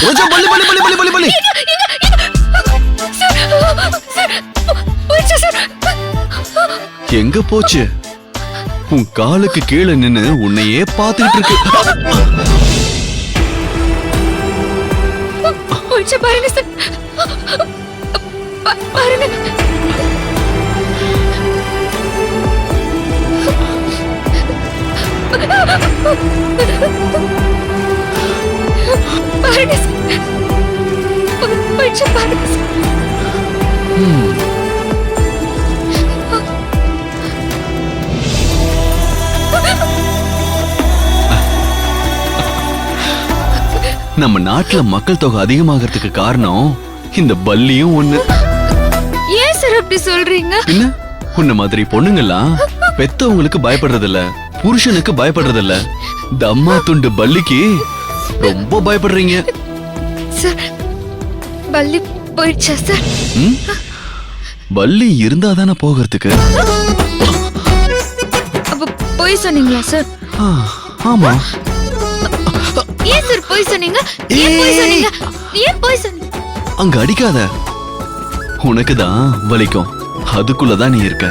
ரோஜா பல்லி பல்லி பல்லி பல்லி பல்லி பல்லி எங்க போச்சு? உன் காலுக்கு கீழே நின்னு உன்னையே பார்த்துட்டு இருக்கு. பாருங்க சார், பாருங்க. பாருங்க சார், பாருங்க சார். நம்ம நாட்டுல மக்கள் தொகை அதிகமாகிறதுக்கு காரணம் இந்த பல்லியும் ஒண்ணு. ஏன் சார் அப்படி சொல்றீங்க? என்ன உன்ன மாதிரி பொண்ணுங்கெல்லாம் பெத்தவங்களுக்கு பயப்படுறது இல்ல, புருஷனுக்கு பயப்படுறது இல்ல. தம்மா துண்டு பல்லிக்கு ரொம்ப பயப்படுறீங்க. சார், பல்லி போயிடுச்சா சார்? பல்லி இருந்தா தானே போகிறதுக்கு. அப்ப போய் சொன்னீங்களா சார்? ஆமா. ஏன் சார் போய் சொன்னீங்க? ஏன் போய் சொன்னீங்க? ஏன் போய் சொன்னீங்க? அங்க அடிக்காத, உனக்கு தான் வலிக்கும். அதுக்குள்ளதான் நீ இருக்க.